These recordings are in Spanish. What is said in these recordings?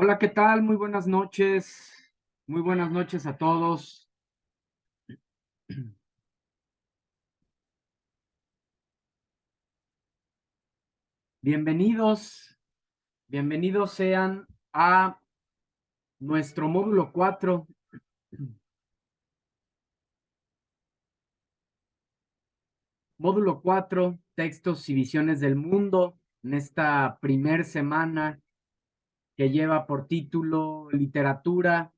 Hola, ¿qué tal? Muy buenas noches. Muy buenas noches a todos. Bienvenidos, bienvenidos sean a nuestro módulo 4. Módulo 4, textos y visiones del mundo, en esta primer semana que lleva por título Literatura,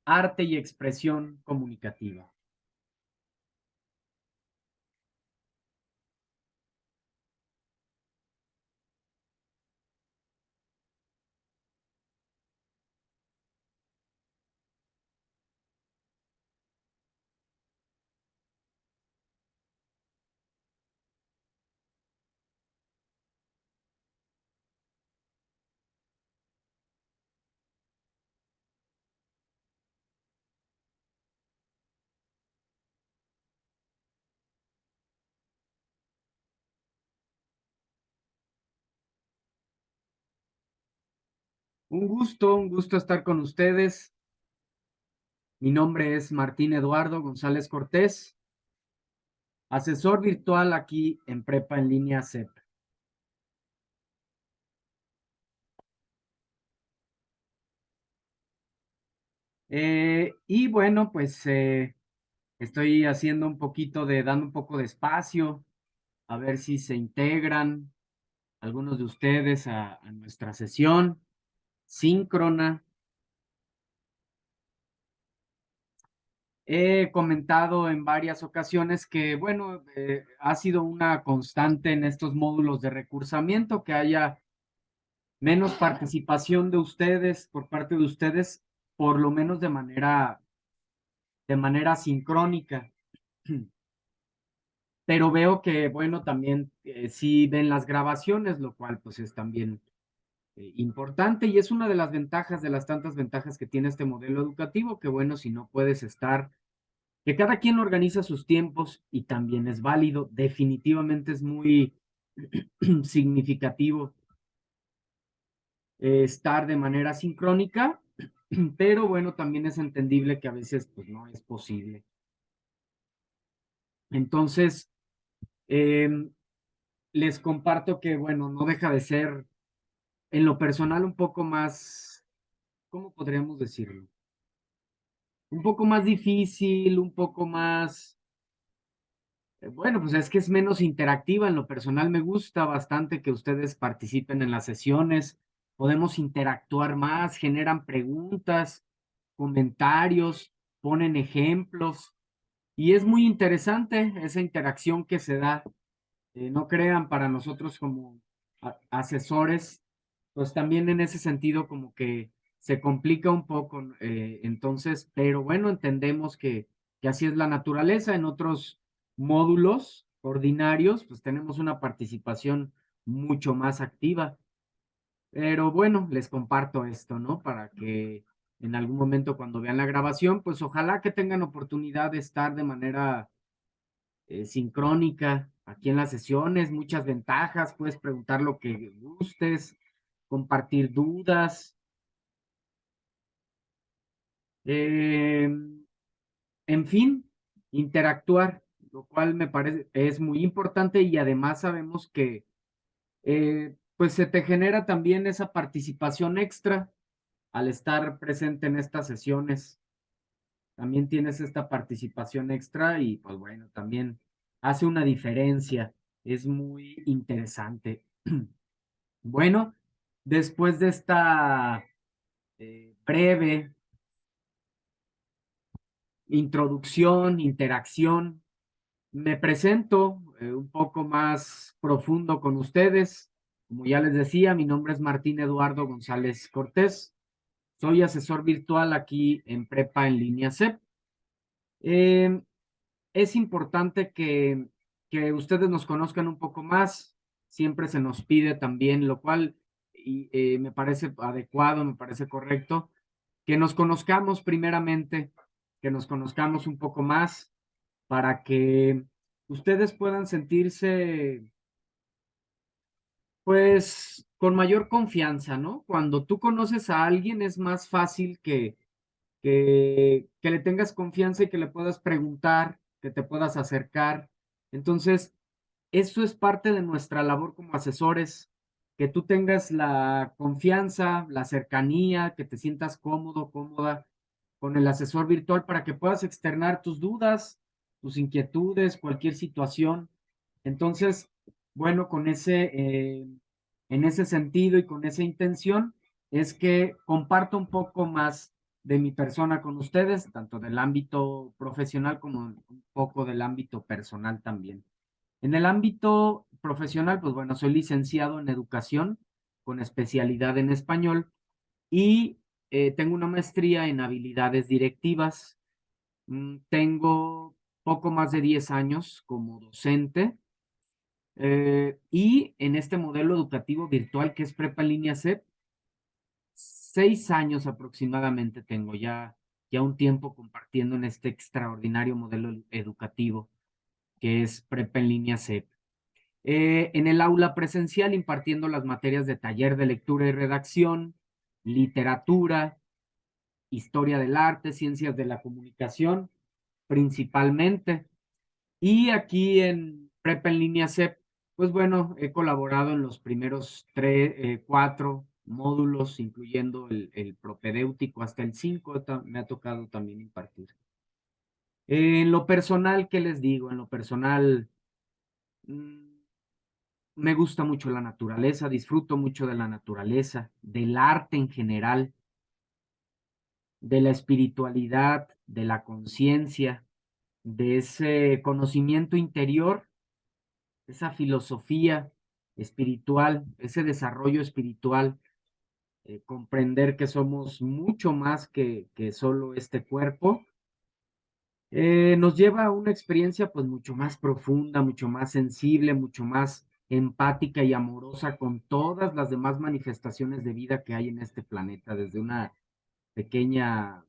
Arte y Expresión Comunicativa. Un gusto estar con ustedes. Mi nombre es Martín Eduardo González Cortés, asesor virtual aquí en Prepa en Línea CEP. Y bueno, pues estoy haciendo un poquito dando un poco de espacio, a ver si se integran algunos de ustedes a nuestra sesión síncrona. He comentado en varias ocasiones que, bueno, ha sido una constante en estos módulos de recursamiento que haya menos participación de ustedes, por parte de ustedes, por lo menos de manera sincrónica. Pero veo que, bueno, también sí ven las grabaciones, lo cual pues es también importante y es una de las ventajas, de las tantas ventajas que tiene este modelo educativo, que bueno, si no puedes estar, que cada quien organiza sus tiempos y también es válido, definitivamente es muy significativo estar de manera sincrónica, pero bueno, también es entendible que a veces pues no es posible. Entonces, eh, les comparto que, bueno, no deja de ser en lo personal un poco más, ¿cómo podríamos decirlo? Un poco más difícil, un poco más, bueno, pues es que es menos interactiva. En lo personal me gusta bastante que ustedes participen en las sesiones, podemos interactuar más, generan preguntas, comentarios, ponen ejemplos y es muy interesante esa interacción que se da. No crean, para nosotros como asesores, pues también en ese sentido como que se complica un poco, entonces, pero bueno, entendemos que así es la naturaleza. En otros módulos ordinarios, pues tenemos una participación mucho más activa. Pero bueno, les comparto esto, ¿no? Para que en algún momento cuando vean la grabación, pues ojalá que tengan oportunidad de estar de manera sincrónica aquí en las sesiones, muchas ventajas, puedes preguntar lo que gustes, compartir dudas, eh, en fin, interactuar, lo cual me parece es muy importante y además sabemos que pues se te genera también esa participación extra al estar presente en estas sesiones. También tienes esta participación extra y pues bueno, también hace una diferencia. Es muy interesante. Bueno, después de esta breve introducción, interacción, me presento un poco más profundo con ustedes. Como ya les decía, mi nombre es Martín Eduardo González Cortés. Soy asesor virtual aquí en Prepa en Línea CEP. Eh, es importante que ustedes nos conozcan un poco más. Siempre se nos pide también, lo cual me parece adecuado, me parece correcto, que nos conozcamos primeramente, que nos conozcamos un poco más para que ustedes puedan sentirse, pues, con mayor confianza, ¿no? Cuando tú conoces a alguien es más fácil que le tengas confianza y que le puedas preguntar, que te puedas acercar. Entonces, eso es parte de nuestra labor como asesores, que tú tengas la confianza, la cercanía, que te sientas cómodo, cómoda con el asesor virtual para que puedas externar tus dudas, tus inquietudes, cualquier situación. Entonces, bueno, en ese sentido y con esa intención, es que comparto un poco más de mi persona con ustedes, tanto del ámbito profesional como un poco del ámbito personal también. En el ámbito profesional, pues bueno, soy licenciado en educación con especialidad en español y tengo una maestría en habilidades directivas. Tengo poco más de 10 años como docente y en este modelo educativo virtual que es Prepa en línea CEP, 6 años aproximadamente tengo ya un tiempo compartiendo en este extraordinario modelo educativo que es Prepa en línea CEP. En el aula presencial impartiendo las materias de taller de lectura y redacción, literatura, historia del arte, ciencias de la comunicación, principalmente. Y aquí en Prepa en línea CEP, pues bueno, he colaborado en los primeros 4 módulos, incluyendo el propedéutico hasta el 5, me ha tocado también impartir. En lo personal, ¿qué les digo? En lo personal, mm, me gusta mucho la naturaleza, disfruto mucho de la naturaleza, del arte en general, de la espiritualidad, de la conciencia, de ese conocimiento interior, esa filosofía espiritual, ese desarrollo espiritual, comprender que somos mucho más que solo este cuerpo, nos lleva a una experiencia pues mucho más profunda, mucho más sensible, mucho más empática y amorosa con todas las demás manifestaciones de vida que hay en este planeta, desde una pequeña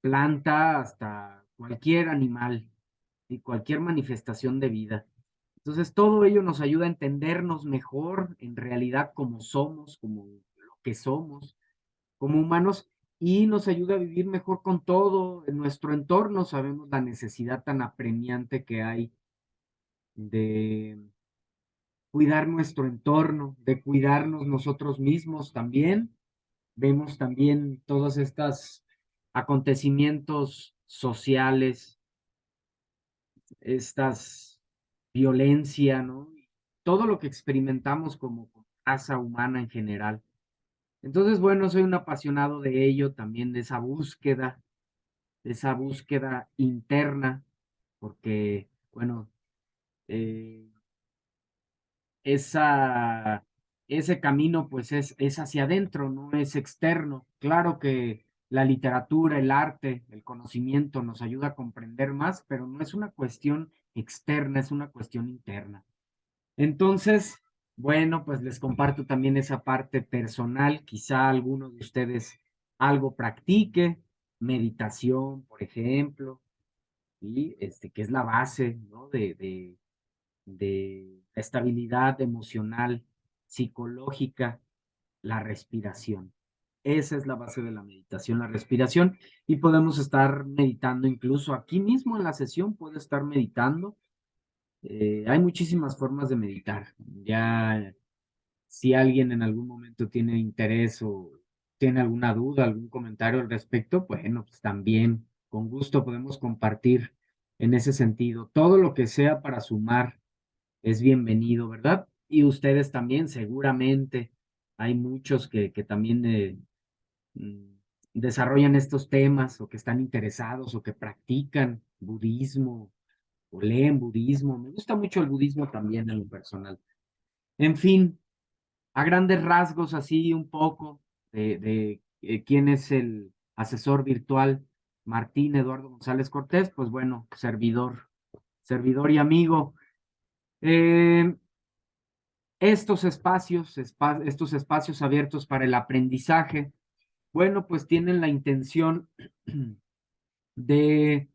planta hasta cualquier animal y cualquier manifestación de vida. Entonces, todo ello nos ayuda a entendernos mejor en realidad como somos, como lo que somos, como humanos, y nos ayuda a vivir mejor con todo en nuestro entorno. Sabemos la necesidad tan apremiante que hay de cuidar nuestro entorno, de cuidarnos nosotros mismos también. Vemos también todos estos acontecimientos sociales, estas violencia, ¿no? Todo lo que experimentamos como raza humana en general. Entonces, bueno, soy un apasionado de ello, también de esa búsqueda interna, porque, bueno, eh, esa, ese camino pues es hacia adentro, no es externo. Claro que la literatura, el arte, el conocimiento nos ayuda a comprender más, pero no es una cuestión externa, es una cuestión interna. Entonces, bueno, pues les comparto también esa parte personal. Quizá alguno de ustedes algo practique, meditación, por ejemplo, y que es la base, ¿no? De la estabilidad emocional, psicológica, la respiración. Esa es la base de la meditación, la respiración, y podemos estar meditando incluso aquí mismo en la sesión, puedo estar meditando. Hay muchísimas formas de meditar. Ya si alguien en algún momento tiene interés o tiene alguna duda, algún comentario al respecto, bueno, pues también con gusto podemos compartir en ese sentido. Todo lo que sea para sumar es bienvenido, ¿verdad? Y ustedes también, seguramente, hay muchos que también mm, desarrollan estos temas o que están interesados o que practican budismo o leen budismo. Me gusta mucho el budismo también en lo personal. En fin, a grandes rasgos, así un poco de quién es el asesor virtual Martín Eduardo González Cortés, pues bueno, servidor y amigo. Eh, estos espacios abiertos para el aprendizaje, bueno, pues tienen la intención de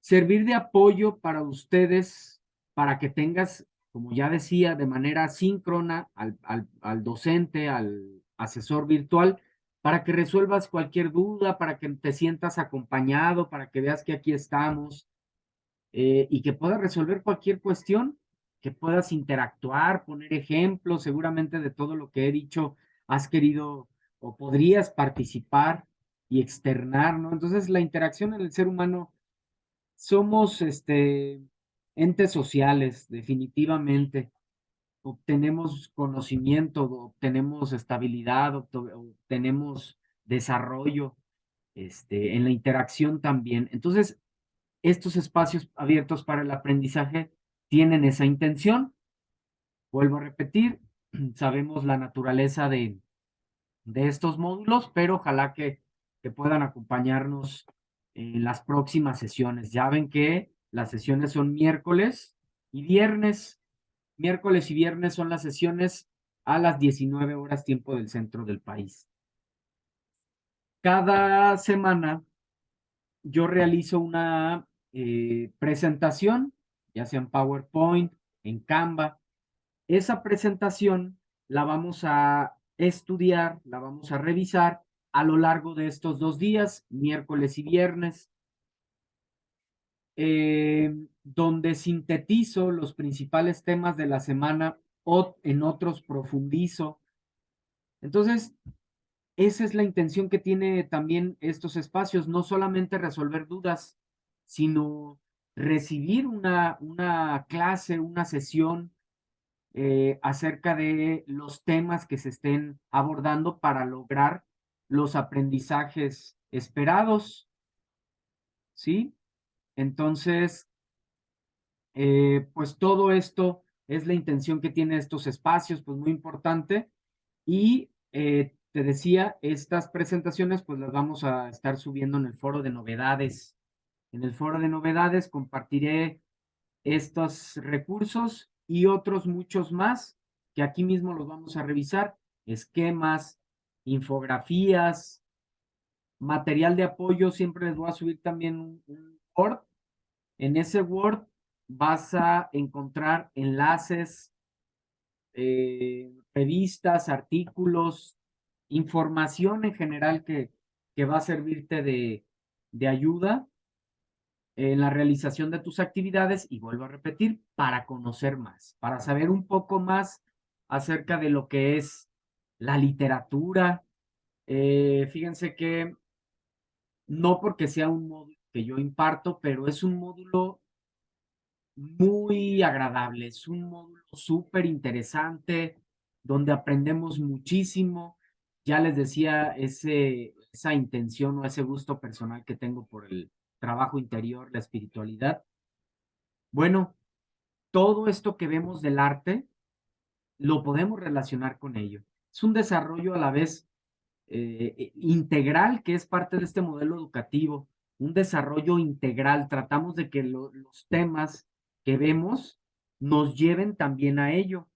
servir de apoyo para ustedes, para que tengas como ya decía, de manera síncrona al docente, al asesor virtual, para que resuelvas cualquier duda, para que te sientas acompañado, para que veas que aquí estamos y que puedas resolver cualquier cuestión, que puedas interactuar, poner ejemplos, seguramente de todo lo que he dicho has querido o podrías participar y externar, ¿no? Entonces, la interacción en el ser humano somos entes sociales, definitivamente. Obtenemos conocimiento, obtenemos estabilidad, obtenemos desarrollo, en la interacción también. Entonces, estos espacios abiertos para el aprendizaje tienen esa intención. Vuelvo a repetir, sabemos la naturaleza de estos módulos, pero ojalá que puedan acompañarnos en las próximas sesiones. Ya ven que las sesiones son miércoles y viernes. Miércoles y viernes son las sesiones a las 19 horas tiempo del centro del país. Cada semana yo realizo una presentación, ya sea en PowerPoint, en Canva. Esa presentación la vamos a estudiar, la vamos a revisar a lo largo de estos 2 días, miércoles y viernes, donde sintetizo los principales temas de la semana o en otros profundizo. Entonces, esa es la intención que tiene también estos espacios, no solamente resolver dudas, sino recibir una clase, una sesión acerca de los temas que se estén abordando para lograr los aprendizajes esperados, ¿sí? Entonces, pues todo esto es la intención que tiene estos espacios, pues muy importante. Y te decía, estas presentaciones pues las vamos a estar subiendo en el foro de novedades. En el foro de novedades compartiré estos recursos y otros muchos más que aquí mismo los vamos a revisar. Esquemas, infografías, material de apoyo. Siempre les voy a subir también un Word. En ese Word vas a encontrar enlaces, revistas, artículos, información en general que va a servirte de ayuda en la realización de tus actividades y vuelvo a repetir, para conocer más, para saber un poco más acerca de lo que es la literatura. Fíjense que no porque sea un módulo que yo imparto, pero es un módulo muy agradable, es un módulo súper interesante donde aprendemos muchísimo. Ya les decía esa intención o ese gusto personal que tengo por el trabajo interior, la espiritualidad. Bueno, todo esto que vemos del arte lo podemos relacionar con ello. Es un desarrollo a la vez integral que es parte de este modelo educativo, un desarrollo integral. Tratamos de que los temas que vemos nos lleven también a ello,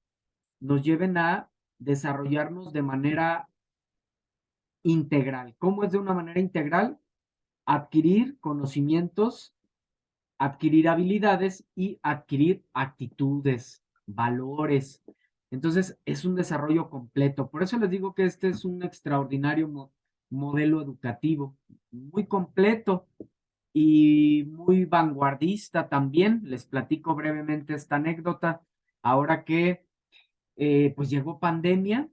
nos lleven a desarrollarnos de manera integral. ¿Cómo es de una manera integral? Adquirir conocimientos, adquirir habilidades y adquirir actitudes, valores. Entonces, es un desarrollo completo. Por eso les digo que este es un extraordinario modelo educativo, muy completo y muy vanguardista también. Les platico brevemente esta anécdota. Ahora que pues llegó pandemia,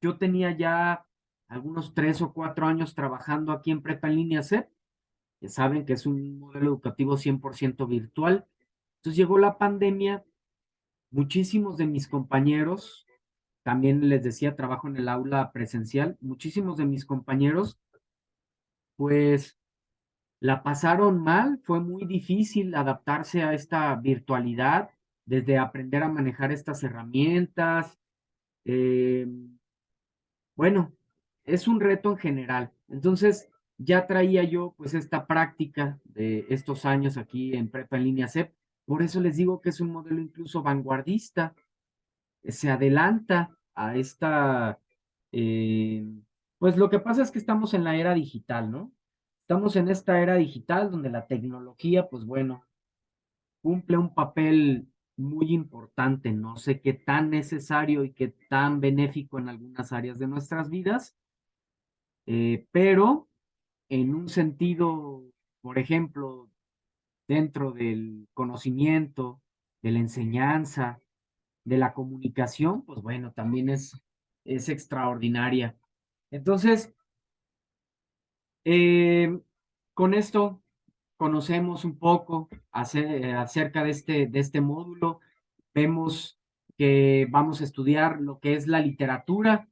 yo tenía ya algunos 3 o 4 años trabajando aquí en Prepa en Línea C, que saben que es un modelo educativo 100% virtual. Entonces llegó la pandemia, muchísimos de mis compañeros, también les decía, trabajo en el aula presencial, muchísimos de mis compañeros, pues la pasaron mal, fue muy difícil adaptarse a esta virtualidad, desde aprender a manejar estas herramientas. eh, bueno, es un reto en general. Entonces, ya traía yo pues esta práctica de estos años aquí en Prepa en Línea CEP. Por eso les digo que es un modelo incluso vanguardista. Se adelanta a esta, eh, pues lo que pasa es que estamos en la era digital, ¿no? Estamos en esta era digital donde la tecnología, pues bueno, cumple un papel muy importante, no sé qué tan necesario y qué tan benéfico en algunas áreas de nuestras vidas, pero en un sentido, por ejemplo, dentro del conocimiento, de la enseñanza, de la comunicación, pues bueno, también es extraordinaria. Entonces, eh, con esto conocemos un poco acerca de este módulo. Vemos que vamos a estudiar lo que es la literatura,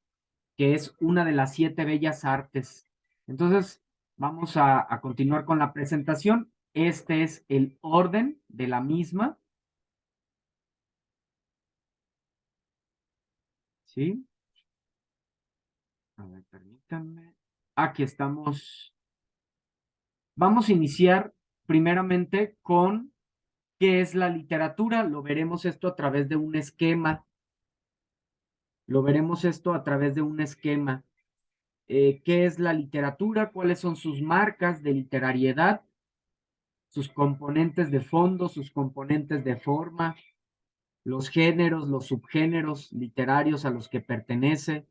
que es una de las 7 bellas artes. Entonces, vamos a continuar con la presentación. Este es el orden de la misma, ¿sí? A ver, permítanme. Aquí estamos. Vamos a iniciar primeramente con qué es la literatura. Lo veremos esto a través de un esquema. Lo veremos esto a través de un esquema. ¿Qué es la literatura? ¿Cuáles son sus marcas de literariedad? Sus componentes de fondo, sus componentes de forma, los géneros, los subgéneros literarios a los que pertenece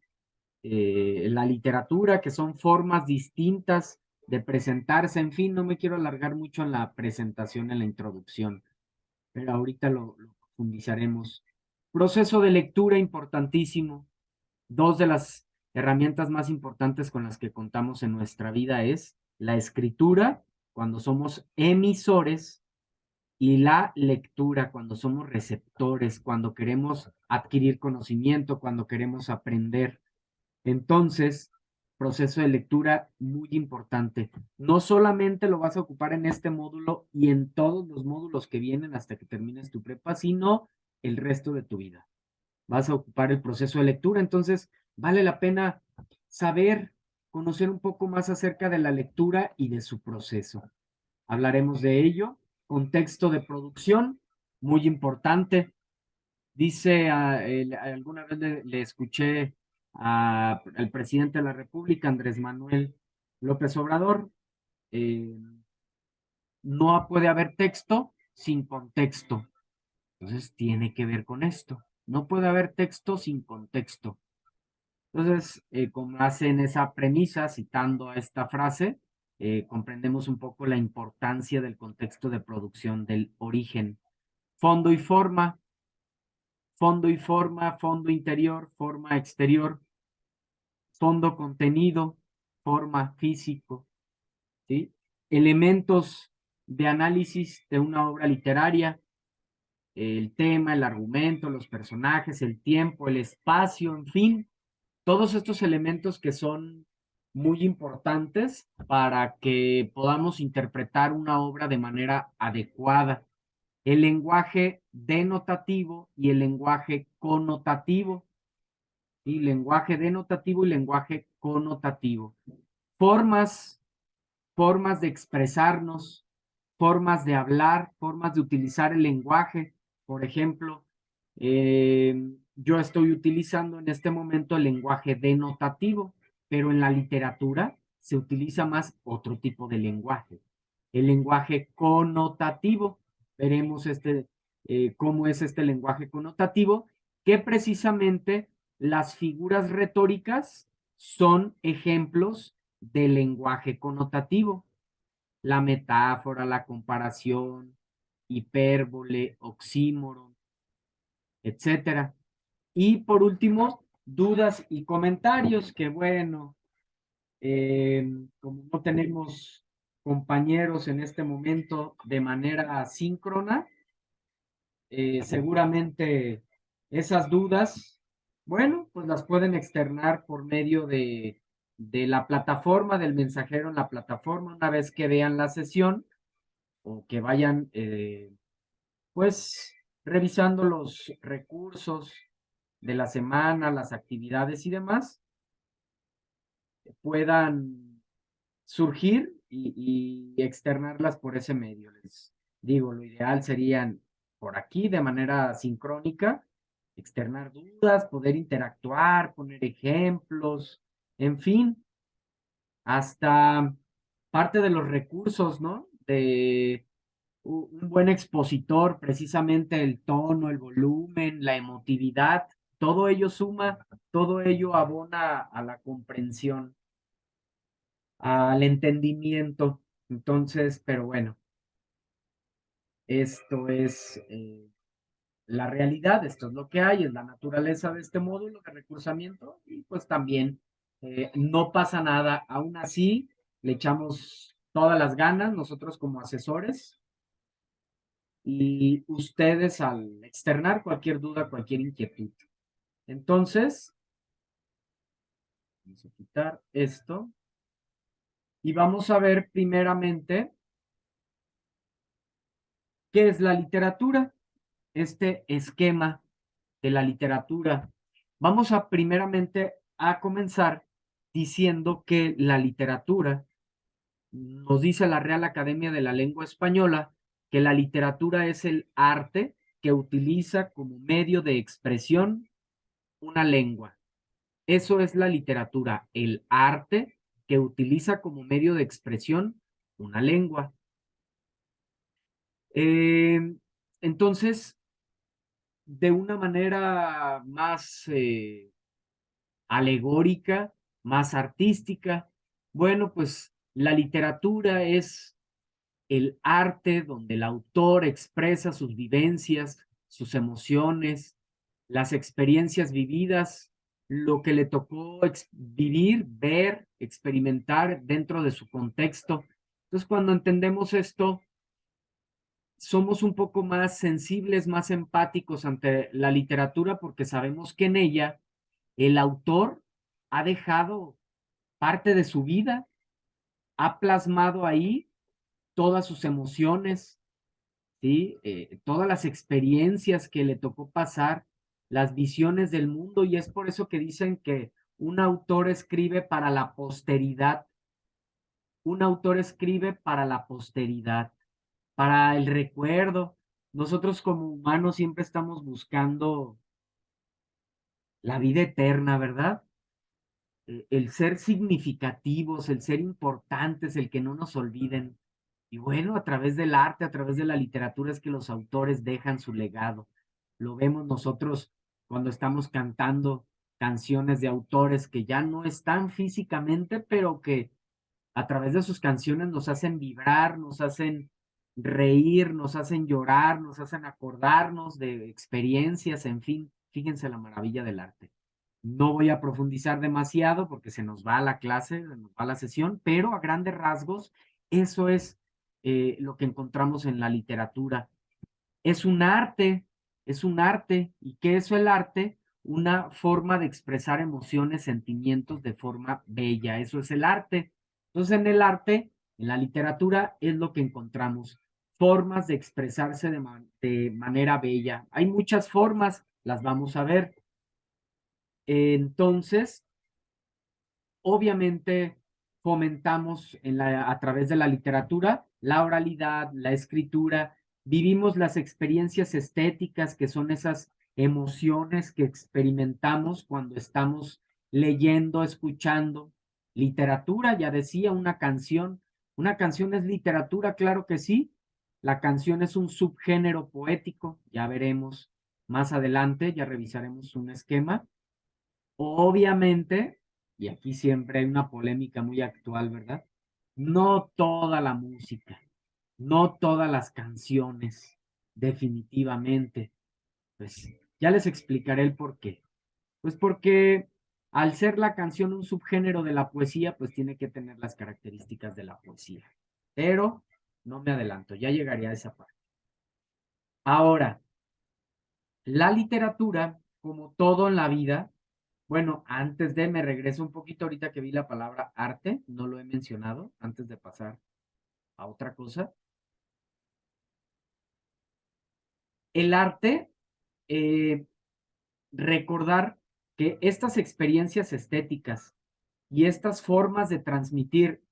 la literatura, que son formas distintas de presentarse. En fin, no me quiero alargar mucho en la presentación, en la introducción, pero ahorita lo profundizaremos. Proceso de lectura importantísimo. Dos de las herramientas más importantes con las que contamos en nuestra vida es la escritura, cuando somos emisores, y la lectura, cuando somos receptores, cuando queremos adquirir conocimiento, cuando queremos aprender. Entonces, proceso de lectura muy importante. No solamente lo vas a ocupar en este módulo y en todos los módulos que vienen hasta que termines tu prepa, sino el resto de tu vida. Vas a ocupar el proceso de lectura, entonces vale la pena saber, conocer un poco más acerca de la lectura y de su proceso. Hablaremos de ello. Contexto de producción, muy importante. Dice, alguna vez le escuché al presidente de la República, Andrés Manuel López Obrador, eh, no puede haber texto sin contexto. Entonces tiene que ver con esto. No puede haber texto sin contexto. Entonces, con base en esa premisa, citando esta frase, comprendemos un poco la importancia del contexto de producción, del origen. Fondo y forma, fondo y forma, fondo interior, forma exterior, fondo contenido, forma físico, ¿sí? Elementos de análisis de una obra literaria, el tema, el argumento, los personajes, el tiempo, el espacio, en fin, todos estos elementos que son muy importantes para que podamos interpretar una obra de manera adecuada. El lenguaje denotativo y el lenguaje connotativo, ¿sí? Lenguaje denotativo y lenguaje connotativo. Formas, formas de expresarnos, formas de hablar, formas de utilizar el lenguaje. Por ejemplo, yo estoy utilizando en este momento el lenguaje denotativo, pero en la literatura se utiliza más otro tipo de lenguaje, el lenguaje connotativo. Veremos cómo es este lenguaje connotativo, que precisamente las figuras retóricas son ejemplos de lenguaje connotativo. La metáfora, la comparación, hipérbole, oxímoron, etcétera. Y por último, dudas y comentarios, que bueno, como no tenemos compañeros en este momento de manera asíncrona, seguramente esas dudas, bueno, pues las pueden externar por medio de la plataforma, del mensajero en la plataforma, una vez que vean la sesión o que vayan, pues, revisando los recursos de la semana, las actividades y demás, puedan surgir y externarlas por ese medio. Les digo, lo ideal serían por aquí de manera sincrónica, externar dudas, poder interactuar, poner ejemplos, en fin, hasta parte de los recursos, ¿no? un buen expositor, precisamente el tono, el volumen, la emotividad, todo ello suma, todo ello abona a la comprensión, al entendimiento. Entonces, pero bueno, esto es la realidad, esto es lo que hay, es la naturaleza de este módulo de recursamiento y pues también no pasa nada. Aún así, le echamos todas las ganas nosotros como asesores y ustedes al externar cualquier duda, cualquier inquietud. Entonces, vamos a quitar esto y vamos a ver primeramente qué es la literatura, este esquema de la literatura. Vamos a primeramente a comenzar diciendo que la literatura, nos dice la Real Academia de la Lengua Española, que la literatura es el arte que utiliza como medio de expresión una lengua. Eso es la literatura, el arte que utiliza como medio de expresión una lengua. Eh, entonces, de una manera más alegórica, más artística, bueno, pues la literatura es el arte donde el autor expresa sus vivencias, sus emociones, las experiencias vividas, lo que le tocó vivir, ver, experimentar dentro de su contexto. Entonces, cuando entendemos esto, somos un poco más sensibles, más empáticos ante la literatura porque sabemos que en ella el autor ha dejado parte de su vida, ha plasmado ahí todas sus emociones, ¿sí? Todas las experiencias que le tocó pasar, las visiones del mundo, y es por eso que dicen que un autor escribe para la posteridad, un autor escribe para la posteridad, para el recuerdo. Nosotros como humanos siempre estamos buscando la vida eterna, ¿verdad? El ser significativos, el ser importantes, el que no nos olviden. Y bueno, a través del arte, a través de la literatura es que los autores dejan su legado. Lo vemos nosotros cuando estamos cantando canciones de autores que ya no están físicamente, pero que a través de sus canciones nos hacen vibrar, nos hacen reír, nos hacen llorar, nos hacen acordarnos de experiencias, en fin, fíjense la maravilla del arte. No voy a profundizar demasiado porque se nos va la clase, se nos va la sesión, pero a grandes rasgos, eso es lo que encontramos en la literatura. Es un arte, es un arte. ¿Y qué es el arte? Una forma de expresar emociones, sentimientos de forma bella. Eso es el arte. Entonces, en el arte, en la literatura, es lo que encontramos. Formas de expresarse de manera bella. Hay muchas formas, las vamos a ver. Entonces, obviamente fomentamos a través de la literatura la oralidad, la escritura, vivimos las experiencias estéticas, que son esas emociones que experimentamos cuando estamos leyendo, escuchando. Literatura, ya decía, una canción es literatura, claro que sí. La canción es un subgénero poético, ya veremos más adelante, ya revisaremos un esquema. Obviamente, y aquí siempre hay una polémica muy actual, ¿verdad? No toda la música, no todas las canciones, definitivamente. Pues ya les explicaré el por qué. Pues porque al ser la canción un subgénero de la poesía, pues tiene que tener las características de la poesía. Pero no me adelanto, ya llegaría a esa parte. Ahora, la literatura, como todo en la vida, bueno, antes de, me regreso un poquito ahorita que vi la palabra arte, no lo he mencionado, antes de pasar a otra cosa. El arte, eh, recordar que estas experiencias estéticas y estas formas de transmitir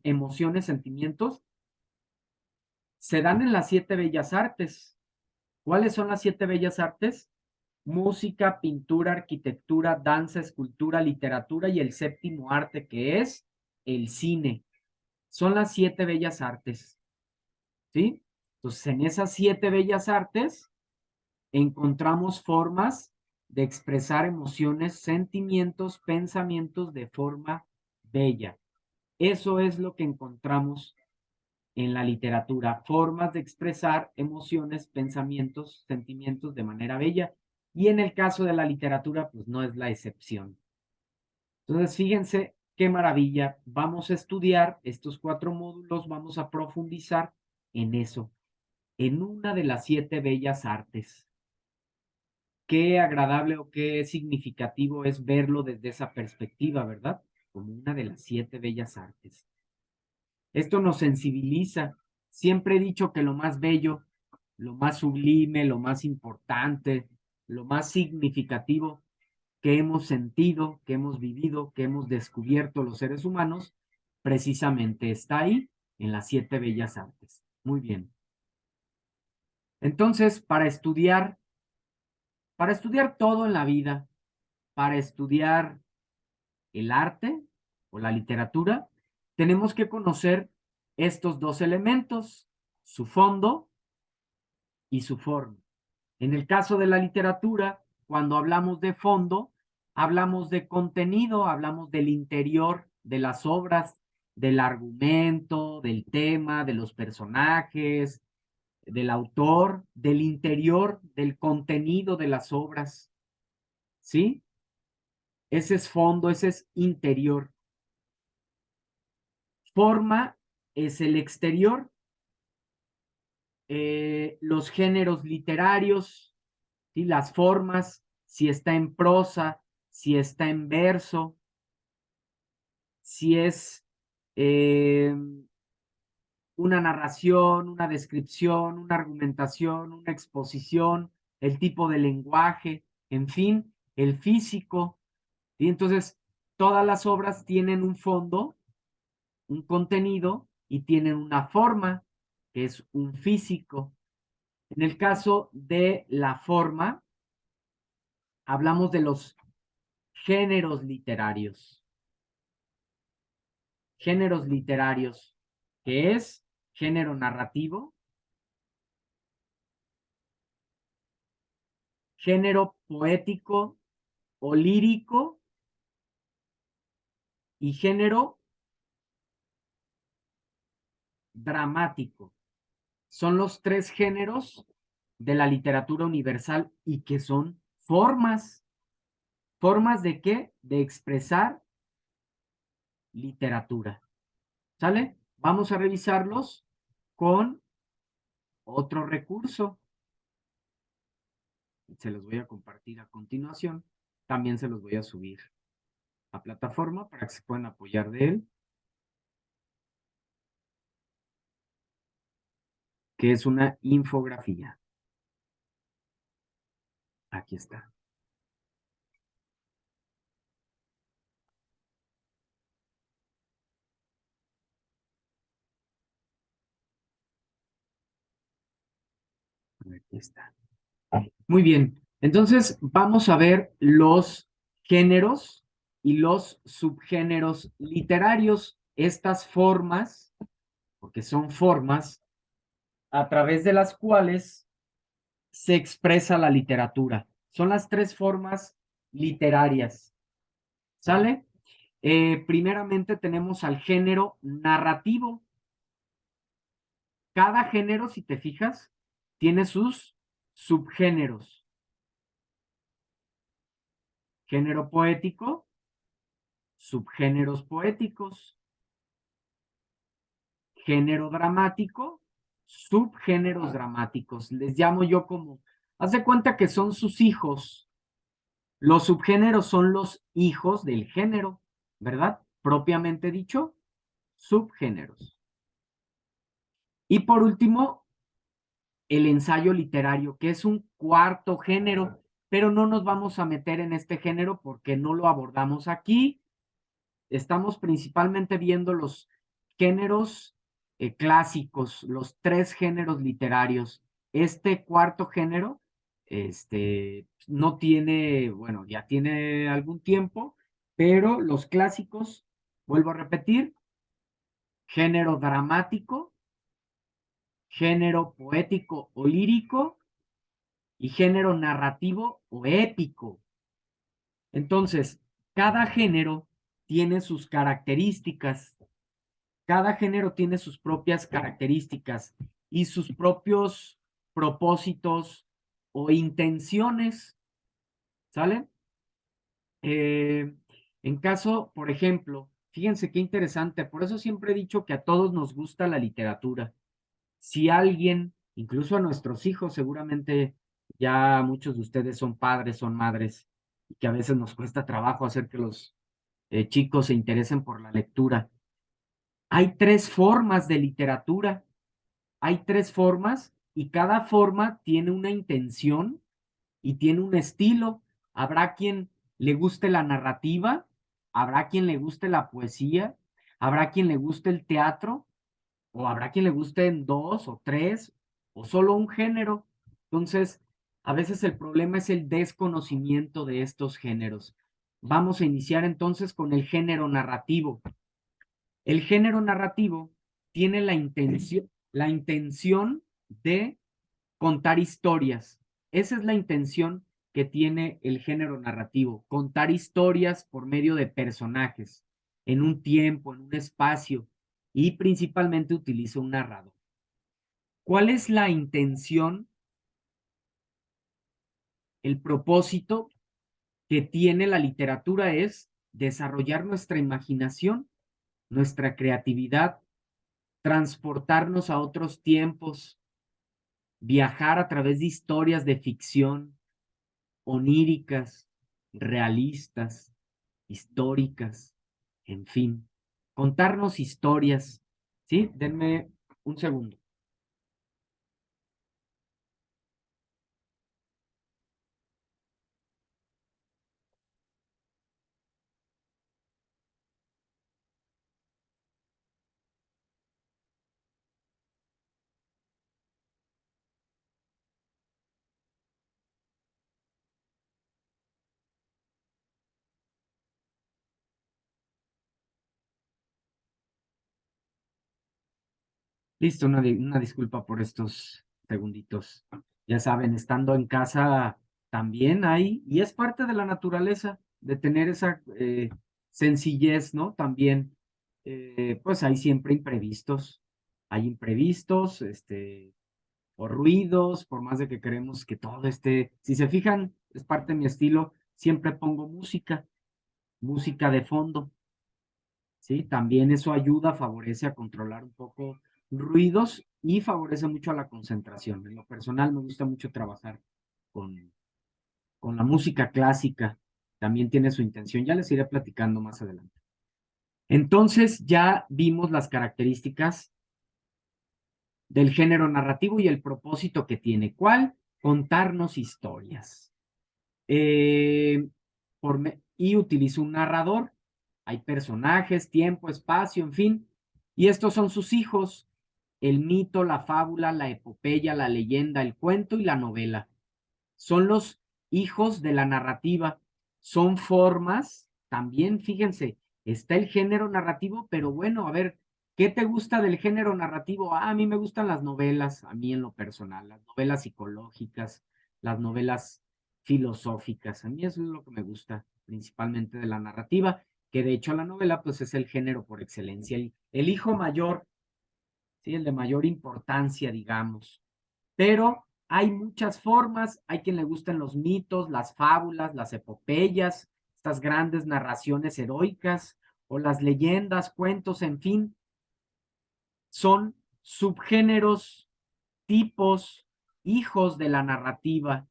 emociones, sentimientos, se dan en las siete bellas artes. ¿Cuáles son las siete bellas artes? Música, pintura, arquitectura, danza, escultura, literatura y el séptimo arte, que es el cine. Son las siete bellas artes, ¿sí? Entonces, en esas 7 bellas artes encontramos formas de expresar emociones, sentimientos, pensamientos de forma bella. Eso es lo que encontramos en la literatura, formas de expresar emociones, pensamientos, sentimientos de manera bella. Y en el caso de la literatura, pues no es la excepción. Entonces, fíjense qué maravilla. Vamos a estudiar estos 4 módulos, vamos a profundizar en eso, en una de las 7 bellas artes. Qué agradable o qué significativo es verlo desde esa perspectiva, ¿verdad? Como una de las 7 bellas artes. Esto nos sensibiliza. Siempre he dicho que lo más bello, lo más sublime, lo más importante, lo más significativo que hemos sentido, que hemos vivido, que hemos descubierto los seres humanos, precisamente está ahí en las 7 bellas artes. Muy bien. Entonces, para estudiar todo en la vida, para estudiar el arte o la literatura, tenemos que conocer estos dos elementos, su fondo y su forma. En el caso de la literatura, cuando hablamos de fondo, hablamos de contenido, hablamos del interior de las obras, del argumento, del tema, de los personajes, del autor, del interior, del contenido de las obras. ¿Sí? Ese es fondo, ese es interior. Forma es el exterior. Los géneros literarios, ¿sí? Las formas, si está en prosa, si está en verso, si es una narración, una descripción, una argumentación, una exposición, el tipo de lenguaje, en fin, el físico. Y entonces, todas las obras tienen un fondo, un contenido y tienen una forma, que es un físico. En el caso de la forma, hablamos de los géneros literarios. Géneros literarios, que es género narrativo, género poético o lírico y género dramático. Son los 3 géneros de la literatura universal y que son formas. ¿Formas de qué? De expresar literatura. ¿Sale? Vamos a revisarlos con otro recurso. Se los voy a compartir a continuación. También se los voy a subir a plataforma para que se puedan apoyar de él, que es una infografía. Aquí está. Aquí está. Muy bien. Entonces, vamos a ver los géneros y los subgéneros literarios. Estas formas, porque son formas, a través de las cuales se expresa la literatura. Son las 3 formas literarias. ¿Sale? Primeramente tenemos al género narrativo. Cada género, si te fijas, tiene sus subgéneros. Género poético, subgéneros poéticos. Género dramático, subgéneros dramáticos. Les llamo yo como, haz de cuenta que son sus hijos. Los subgéneros son los hijos del género, ¿verdad? Propiamente dicho, subgéneros. Y por último, el ensayo literario, que es un cuarto género, pero no nos vamos a meter en este género porque no lo abordamos aquí. Estamos principalmente viendo los géneros clásicos, los 3 géneros literarios. Este cuarto género, no tiene, bueno, ya tiene algún tiempo, pero los clásicos, vuelvo a repetir, género dramático, género poético o lírico y género narrativo o épico. Entonces, cada género tiene sus características, cada género tiene sus propias características y sus propios propósitos o intenciones, ¿sale? Eh, en caso, por ejemplo, fíjense qué interesante, por eso siempre he dicho que a todos nos gusta la literatura. Si alguien, incluso a nuestros hijos, seguramente ya muchos de ustedes son padres, son madres, y que a veces nos cuesta trabajo hacer que los chicos se interesen por la lectura. Hay tres formas de literatura, hay tres formas y cada forma tiene una intención y tiene un estilo. Habrá quien le guste la narrativa, habrá quien le guste la poesía, habrá quien le guste el teatro, o habrá quien le gusten dos o tres, o solo un género. Entonces, a veces el problema es el desconocimiento de estos géneros. Vamos a iniciar entonces con el género narrativo. El género narrativo tiene la intención de contar historias. Esa es la intención que tiene el género narrativo, contar historias por medio de personajes, en un tiempo, en un espacio, y principalmente utiliza un narrador. ¿Cuál es la intención, el propósito que tiene la literatura? Es desarrollar nuestra imaginación, nuestra creatividad, transportarnos a otros tiempos, viajar a través de historias de ficción, oníricas, realistas, históricas, en fin, contarnos historias. ¿Sí? Denme un segundo. Listo, una disculpa por estos segunditos. Ya saben, estando en casa también hay, y es parte de la naturaleza, de tener esa sencillez, ¿no? También, pues hay siempre imprevistos, hay imprevistos, o ruidos, por más de que queremos que todo esté, si se fijan, es parte de mi estilo, siempre pongo música, música de fondo. ¿Sí? También eso ayuda, favorece a controlar un poco ruidos y favorece mucho a la concentración. En lo personal me gusta mucho trabajar con, con la música clásica. También tiene su intención. Ya les iré platicando más adelante. Entonces ya vimos las características del género narrativo y el propósito que tiene. ¿Cuál? Contarnos historias. Eh, y utiliza un narrador. Hay personajes, tiempo, espacio, en fin. Y estos son sus hijos: el mito, la fábula, la epopeya, la leyenda, el cuento y la novela. Son los hijos de la narrativa. Son formas, también fíjense, está el género narrativo, pero bueno, a ver, ¿qué te gusta del género narrativo? Ah, a mí me gustan las novelas, a mí en lo personal, las novelas psicológicas, las novelas filosóficas. A mí eso es lo que me gusta principalmente de la narrativa, que de hecho la novela pues es el género por excelencia, el hijo mayor, ¿sí? El de mayor importancia, digamos. Pero hay muchas formas, hay quien le gustan los mitos, las fábulas, las epopeyas, estas grandes narraciones heroicas, o las leyendas, cuentos, en fin, son subgéneros, tipos, hijos de la narrativa,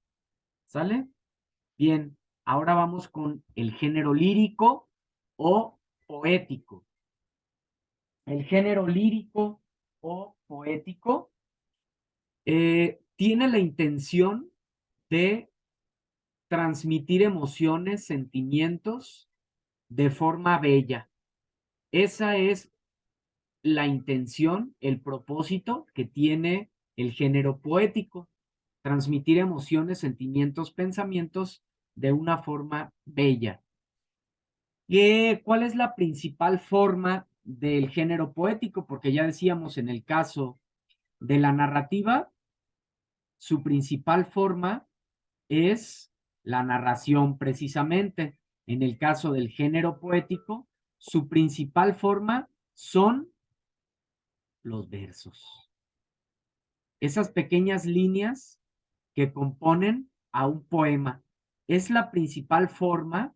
¿sale? Bien, ahora vamos con el género lírico o poético. El género lírico o poético tiene la intención de transmitir emociones, sentimientos de forma bella. Esa es la intención, el propósito que tiene el género poético: transmitir emociones, sentimientos, pensamientos de una forma bella. ¿Cuál es la principal forma del género poético? Porque ya decíamos, en el caso de la narrativa, su principal forma es la narración precisamente. En el caso del género poético, su principal forma son los versos. Esas pequeñas líneas que componen a un poema. Es la principal forma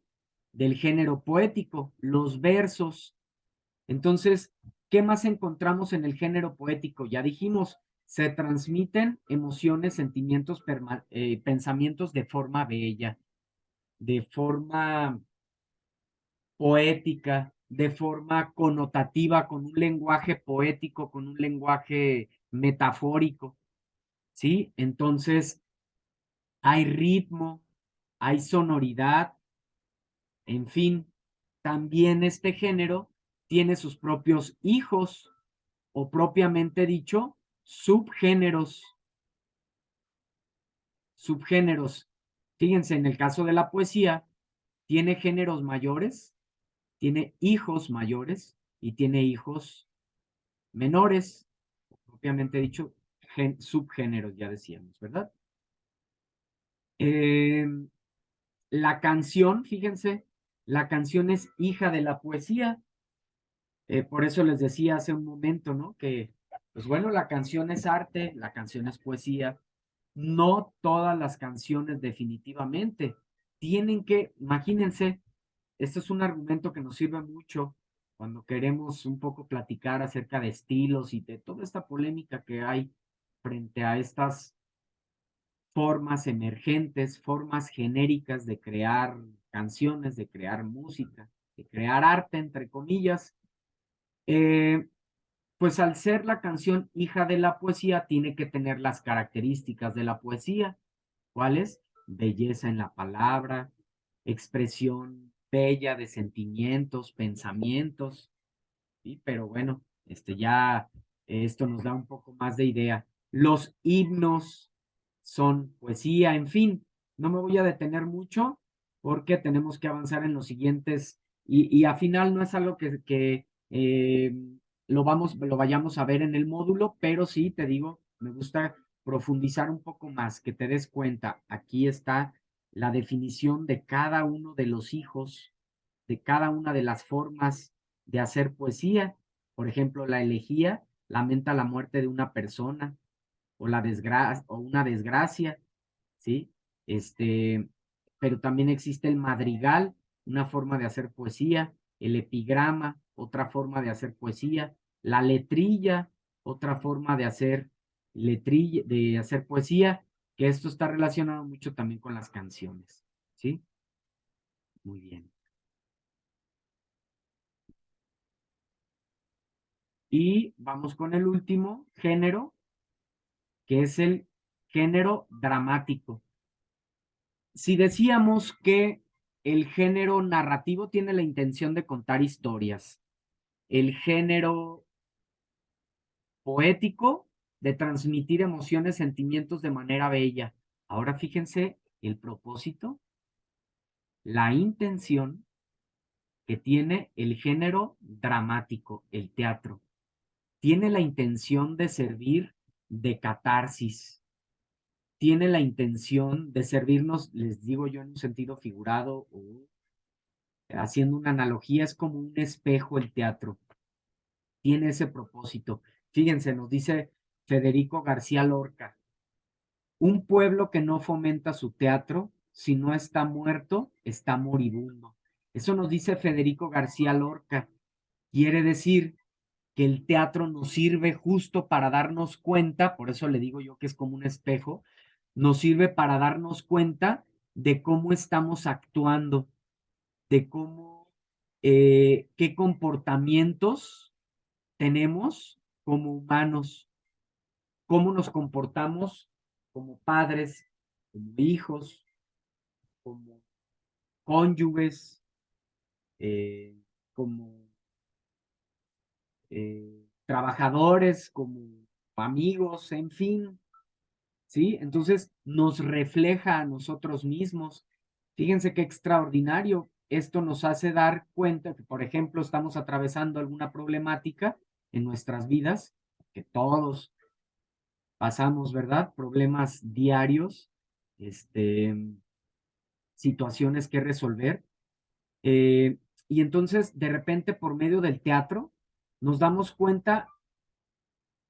del género poético, los versos. Entonces, ¿qué más encontramos en el género poético? Ya dijimos, se transmiten emociones, sentimientos, pensamientos de forma bella, de forma poética, de forma connotativa, con un lenguaje poético, con un lenguaje metafórico, ¿sí? Entonces, hay ritmo, hay sonoridad, en fin, también este género tiene sus propios hijos o propiamente dicho, subgéneros. Subgéneros. Fíjense, en el caso de la poesía, tiene géneros mayores, tiene hijos mayores y tiene hijos menores, propiamente dicho, subgéneros, ya decíamos, ¿verdad? La canción, fíjense, la canción es hija de la poesía. Por eso les decía hace un momento, ¿no? Que, pues bueno, la canción es arte, la canción es poesía. No todas las canciones definitivamente tienen que, imagínense, este es un argumento que nos sirve mucho cuando queremos un poco platicar acerca de estilos y de toda esta polémica que hay frente a estas formas emergentes, formas genéricas de crear canciones, de crear música, de crear arte, entre comillas. Eh, pues al ser la canción hija de la poesía, tiene que tener las características de la poesía. ¿Cuáles? Belleza en la palabra, expresión bella de sentimientos, pensamientos, ¿sí? Pero bueno, ya esto nos da un poco más de idea. Los himnos son poesía, en fin, no me voy a detener mucho porque tenemos que avanzar en los siguientes y al final no es algo que lo vayamos a ver en el módulo, pero sí, te digo, me gusta profundizar un poco más, que te des cuenta, aquí está la definición de cada uno de los hijos, de cada una de las formas de hacer poesía. Por ejemplo, la elegía lamenta la muerte de una persona o la desgracia o una desgracia, ¿sí? Este, pero también existe el madrigal, una forma de hacer poesía, el epigrama, otra forma de hacer poesía, la letrilla, otra forma de hacer de hacer poesía, que esto está relacionado mucho también con las canciones, ¿sí? Muy bien. Y vamos con el último género, que es el género dramático. Si decíamos que el género narrativo tiene la intención de contar historias, el género poético de transmitir emociones, sentimientos de manera bella. Ahora fíjense el propósito, la intención que tiene el género dramático, el teatro. Tiene la intención de servir de catarsis, tiene la intención de servirnos, les digo yo en un sentido figurado o haciendo una analogía, es como un espejo el teatro, tiene ese propósito. Fíjense, nos dice Federico García Lorca, un pueblo que no fomenta su teatro, si no está muerto, está moribundo. Eso nos dice Federico García Lorca. Quiere decir que el teatro nos sirve justo para darnos cuenta, por eso le digo yo que es como un espejo, nos sirve para darnos cuenta de cómo estamos actuando, de cómo, qué comportamientos tenemos como humanos, cómo nos comportamos como padres, como hijos, como cónyuges, eh, como trabajadores, como amigos, en fin, ¿sí? Entonces nos refleja a nosotros mismos. Fíjense qué extraordinario. Esto nos hace dar cuenta que, por ejemplo, estamos atravesando alguna problemática en nuestras vidas, que todos pasamos, ¿verdad? Problemas diarios, situaciones que resolver. Eh, y entonces, de repente, por medio del teatro, nos damos cuenta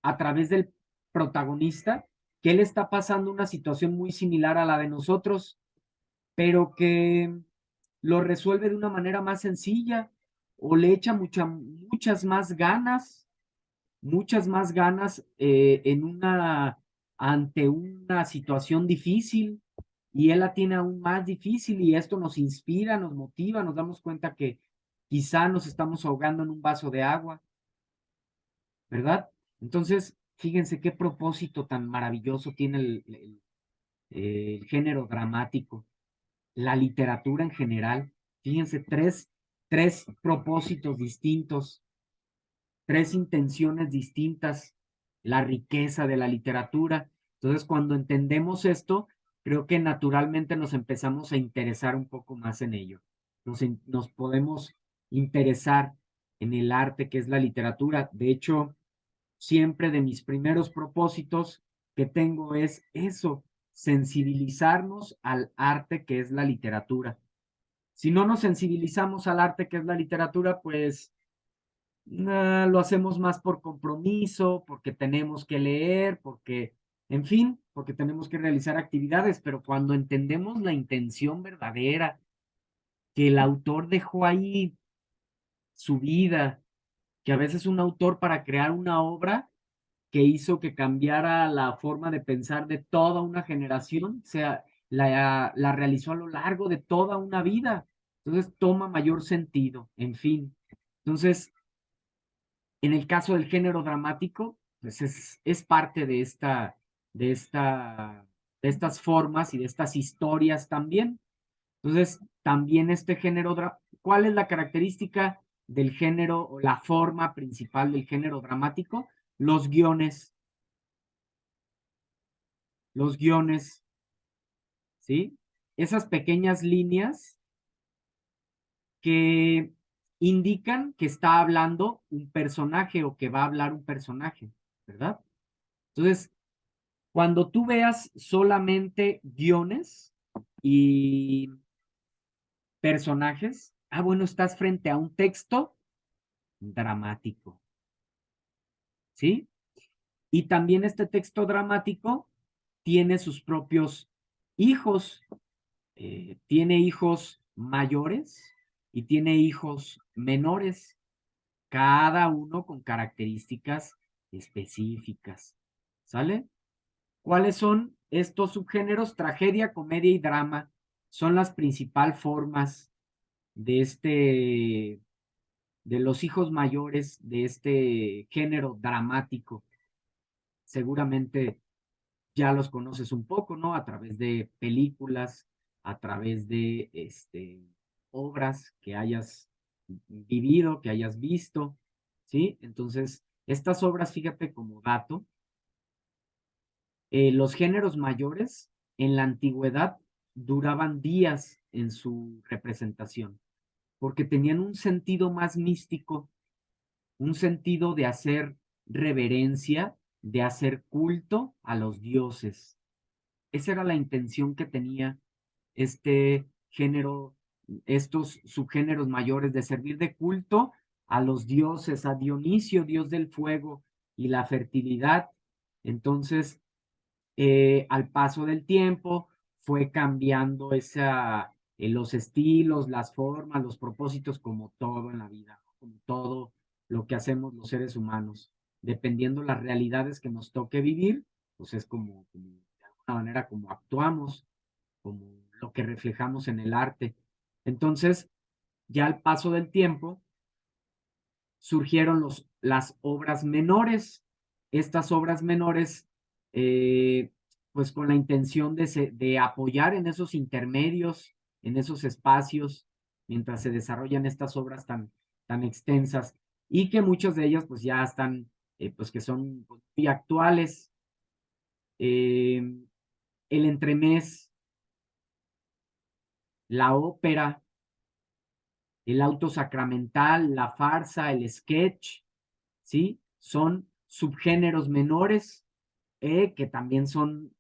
a través del protagonista que él está pasando una situación muy similar a la de nosotros, pero que lo resuelve de una manera más sencilla o le echa muchas más ganas ante una situación difícil y él la tiene aún más difícil y esto nos inspira, nos motiva, nos damos cuenta que quizá nos estamos ahogando en un vaso de agua, ¿verdad? Entonces, fíjense qué propósito tan maravilloso tiene el género dramático, la literatura en general. Fíjense, tres propósitos distintos, tres intenciones distintas, la riqueza de la literatura. Entonces, cuando entendemos esto, creo que naturalmente nos empezamos a interesar un poco más en ello. Nos podemos interesar en el arte que es la literatura. De hecho, siempre de mis primeros propósitos que tengo es eso, sensibilizarnos al arte que es la literatura. Si no nos sensibilizamos al arte que es la literatura, pues lo hacemos más por compromiso, porque tenemos que leer, porque, en fin, porque tenemos que realizar actividades, pero cuando entendemos la intención verdadera que el autor dejó ahí su vida, que a veces un autor para crear una obra que hizo que cambiara la forma de pensar de toda una generación, o sea, la realizó a lo largo de toda una vida. Entonces toma mayor sentido, en fin. Entonces, en el caso del género dramático, pues es parte de esta, de estas formas y de estas historias también. Entonces, también este género, ¿cuál es la característica del género o la forma principal del género dramático? Los guiones, los guiones, ¿sí? Esas pequeñas líneas que indican que está hablando un personaje o que va a hablar un personaje, ¿verdad? Entonces, cuando tú veas solamente guiones y personajes, bueno, estás frente a un texto dramático, ¿sí? Y también este texto dramático tiene sus propios hijos, tiene hijos mayores y tiene hijos menores, cada uno con características específicas, ¿sale? ¿Cuáles son estos subgéneros? Tragedia, comedia y drama son las principales formas de de los hijos mayores de este género dramático. Seguramente ya los conoces un poco, ¿no? A través de películas, a través de obras que hayas vivido, que hayas visto, ¿sí? Entonces, estas obras, fíjate como dato, los géneros mayores en la antigüedad duraban días en su representación, porque tenían un sentido más místico, un sentido de hacer reverencia, de hacer culto a los dioses. Esa era la intención que tenía este género, estos subgéneros mayores, de servir de culto a los dioses, a Dionisio, dios del fuego y la fertilidad. Entonces, al paso del tiempo fue cambiando los estilos, las formas, los propósitos, como todo en la vida, como todo lo que hacemos los seres humanos. Dependiendo las realidades que nos toque vivir, pues es como de alguna manera como actuamos, como lo que reflejamos en el arte. Entonces, ya al paso del tiempo, surgieron las obras menores. Estas obras menores, pues con la intención de apoyar en esos intermedios, en esos espacios, mientras se desarrollan estas obras tan extensas y que muchas de ellas pues ya están, pues que son muy actuales. Eh, el entremés, la ópera, el auto sacramental, la farsa, el sketch, ¿sí? Son subgéneros menores que también son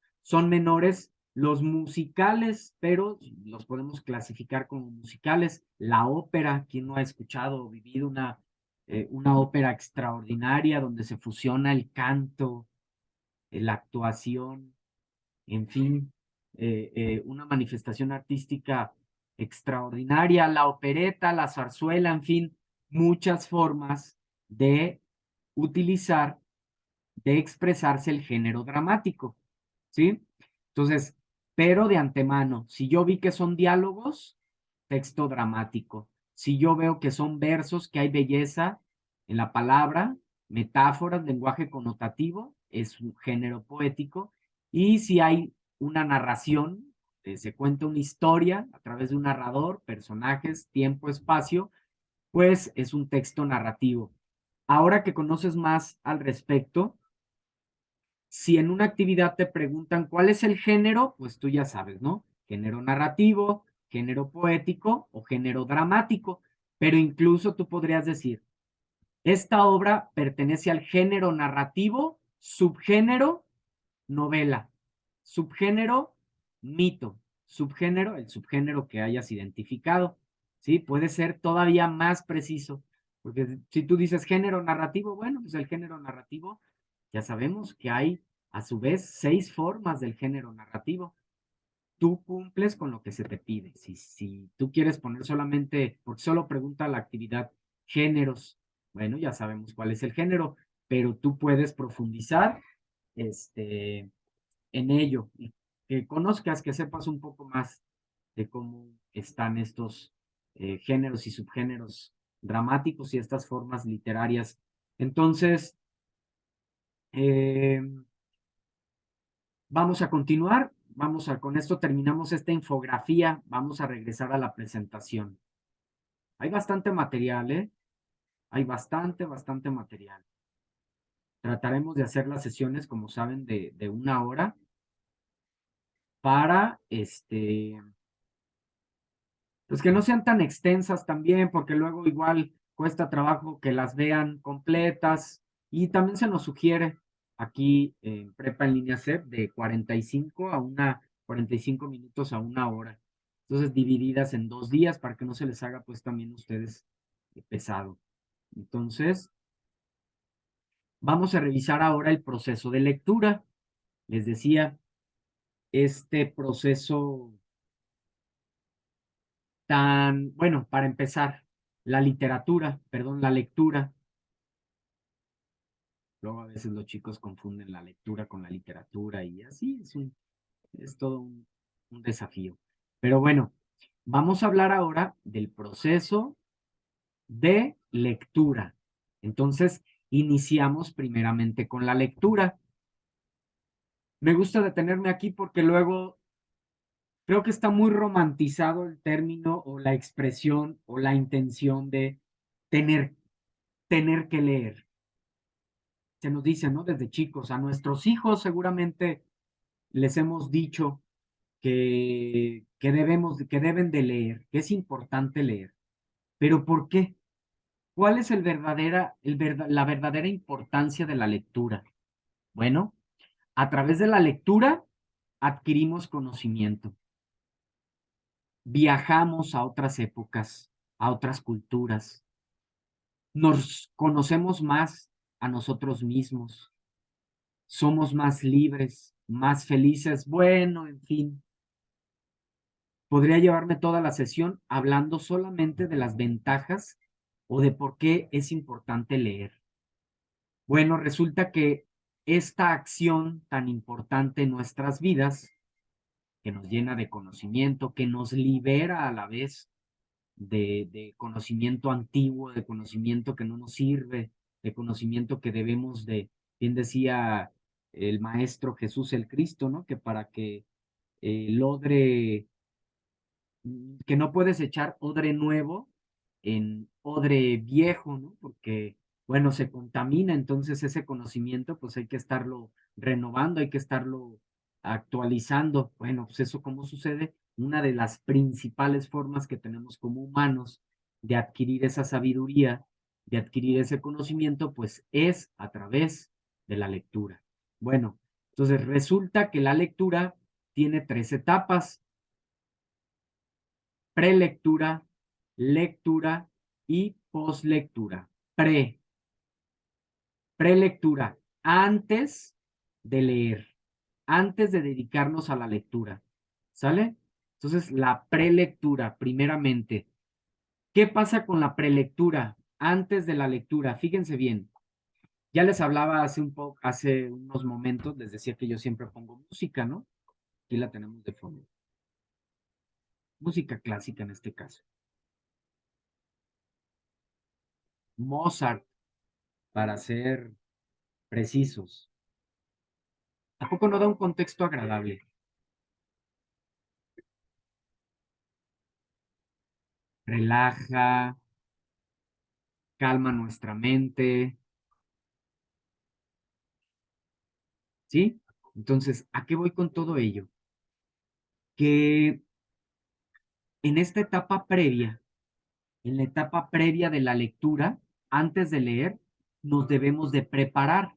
menores. Los musicales, pero los podemos clasificar como musicales. La ópera, ¿quién no ha escuchado o vivido una ópera extraordinaria donde se fusiona el canto, la actuación, en fin, una manifestación artística extraordinaria, la opereta, la zarzuela, en fin, muchas formas de utilizar, de expresarse el género dramático, ¿sí? Entonces, pero de antemano, si yo vi que son diálogos, texto dramático. Si yo veo que son versos, que hay belleza en la palabra, metáforas, lenguaje connotativo, es un género poético. Y si hay una narración, se cuenta una historia a través de un narrador, personajes, tiempo, espacio, pues es un texto narrativo. Ahora que conoces más al respecto, si en una actividad te preguntan cuál es el género, pues tú ya sabes, ¿no? Género narrativo, género poético o género dramático. Pero incluso tú podrías decir, esta obra pertenece al género narrativo, subgénero novela, subgénero mito, subgénero, el subgénero que hayas identificado, ¿sí? Puede ser todavía más preciso, porque si tú dices género narrativo, bueno, pues el género narrativo, ya sabemos que hay a su vez 6 formas del género narrativo. Tú cumples con lo que se te pide. Si tú quieres poner solamente, porque solo pregunta la actividad géneros, bueno, ya sabemos cuál es el género, pero tú puedes profundizar este, en ello, y que conozcas, que sepas un poco más de cómo están estos géneros y subgéneros dramáticos y estas formas literarias. Entonces, eh, vamos a continuar, con esto terminamos esta infografía, vamos a regresar a la presentación. Hay bastante material, ¿eh? Hay bastante material. Trataremos de hacer las sesiones, como saben, de 1 hora para pues que no sean tan extensas también, porque luego igual cuesta trabajo que las vean completas. Y también se nos sugiere aquí en Prepa en línea CEP de 45 minutos a 1 hora. Entonces divididas en 2 días para que no se les haga pues también a ustedes pesado. Entonces, vamos a revisar ahora el proceso de lectura. Les decía, este proceso bueno, para empezar, la lectura. Luego a veces los chicos confunden la lectura con la literatura y así es todo un desafío. Pero bueno, vamos a hablar ahora del proceso de lectura. Entonces, iniciamos primeramente con la lectura. Me gusta detenerme aquí porque luego creo que está muy romantizado el término o la expresión o la intención de tener, tener que leer. Se nos dice, ¿no? Desde chicos, a nuestros hijos seguramente les hemos dicho que deben de leer, que es importante leer. Pero ¿por qué? ¿Cuál es la verdadera importancia de la lectura? Bueno, a través de la lectura adquirimos conocimiento, viajamos a otras épocas, a otras culturas, nos conocemos más a nosotros mismos, somos más libres, más felices, bueno, en fin. Podría llevarme toda la sesión hablando solamente de las ventajas o de por qué es importante leer. Bueno, resulta que esta acción tan importante en nuestras vidas, que nos llena de conocimiento, que nos libera a la vez de conocimiento antiguo, de conocimiento que no nos sirve, de conocimiento que debemos de, bien decía el Maestro Jesús el Cristo, ¿no? Que para que el odre que no puedes echar odre nuevo en odre viejo, ¿no? Porque, bueno, se contamina, entonces ese conocimiento, pues hay que estarlo renovando, hay que estarlo actualizando. Bueno, pues eso cómo sucede. Una de las principales formas que tenemos como humanos de adquirir esa sabiduría, de adquirir ese conocimiento, pues es a través de la lectura. Bueno, Entonces, resulta que la lectura tiene 3 etapas: prelectura, lectura y poslectura. Prelectura, antes de leer, antes de dedicarnos a la lectura. ¿Sale? Entonces, la prelectura, primeramente. ¿Qué pasa con la prelectura antes de la lectura? Fíjense bien. Ya les hablaba hace unos momentos, les decía que yo siempre pongo música, ¿no? Aquí la tenemos de fondo. Música clásica en este caso. Mozart, para ser precisos. ¿A poco no da un contexto agradable? Relaja, calma nuestra mente, ¿sí? Entonces, ¿a qué voy con todo ello? Que en esta etapa previa, en la etapa previa de la lectura, antes de leer, nos debemos de preparar.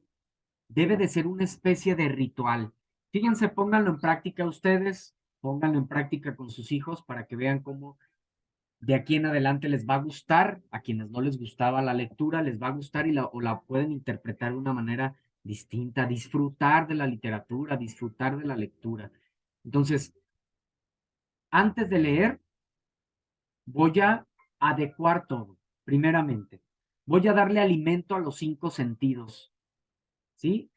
Debe de ser una especie de ritual. Fíjense, pónganlo en práctica ustedes, pónganlo en práctica con sus hijos para que vean cómo de aquí en adelante les va a gustar. A quienes no les gustaba la lectura, les va a gustar o la pueden interpretar de una manera distinta, disfrutar de la literatura, disfrutar de la lectura. Entonces, antes de leer, voy a adecuar todo, primeramente. Voy a darle alimento a los 5 sentidos, ¿sí?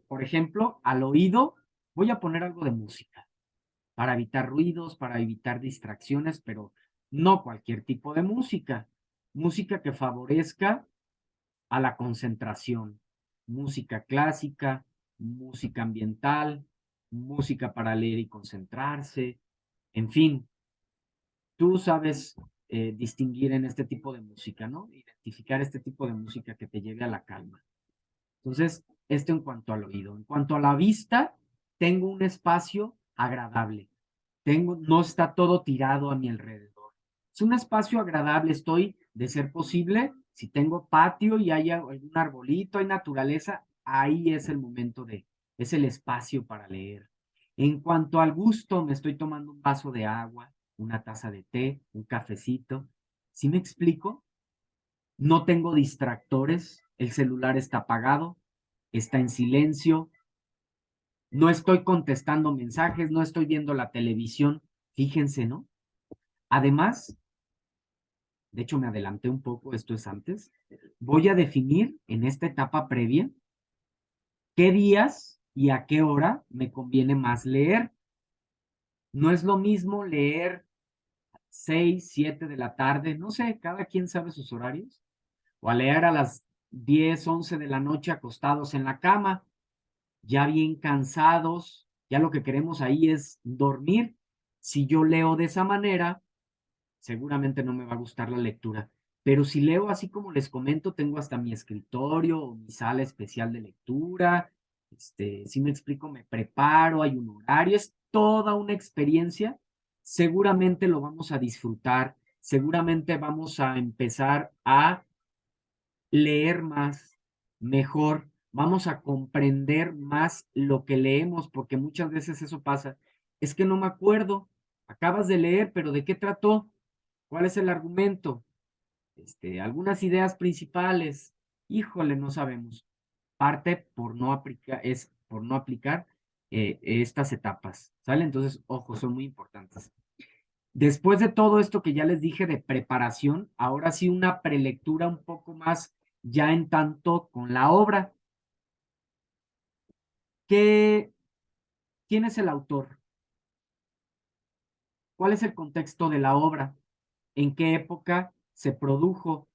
Por ejemplo, al oído, voy a poner algo de música para evitar ruidos, para evitar distracciones, pero no cualquier tipo de música. Música que favorezca a la concentración. Música clásica, música ambiental, música para leer y concentrarse, en fin, tú sabes distinguir en este tipo de música, ¿no? Identificar este tipo de música que te lleve a la calma. Entonces, esto en cuanto al oído. En cuanto a la vista, tengo un espacio agradable. No está todo tirado a mi alrededor. Es un espacio agradable. Estoy, de ser posible, si tengo patio y hay algún arbolito, hay naturaleza, ahí es el momento es el espacio para leer. En cuanto al gusto, me estoy tomando un vaso de agua, una taza de té, un cafecito. ¿Sí me explico? No tengo distractores, el celular está apagado, está en silencio, no estoy contestando mensajes, no estoy viendo la televisión, fíjense, ¿no? Además, de hecho me adelanté un poco, esto es antes, voy a definir en esta etapa previa qué días y a qué hora me conviene más leer. No es lo mismo leer 6, 7 de la tarde, no sé, cada quien sabe sus horarios, o a leer a las 10, 11 de la noche acostados en la cama, ya bien cansados, ya lo que queremos ahí es dormir. Si yo leo de esa manera, seguramente no me va a gustar la lectura. Pero si leo así como les comento, tengo hasta mi escritorio o mi sala especial de lectura. Si me explico, me preparo, hay un horario, es toda una experiencia. Seguramente lo vamos a disfrutar, seguramente vamos a empezar a leer más, mejor, vamos a comprender más lo que leemos, porque muchas veces eso pasa. Es que no me acuerdo, acabas de leer, pero ¿de qué trató? ¿Cuál es el argumento? Algunas ideas principales. Híjole, no sabemos. Parte por no aplicar, es por no aplicar estas etapas, ¿sale? Entonces, ojo, son muy importantes. Después de todo esto que ya les dije de preparación, ahora sí una prelectura un poco más ya en tanto con la obra. ¿Qué, ¿Quién es el autor? ¿Cuál es el contexto de la obra? ¿En qué época se produjo?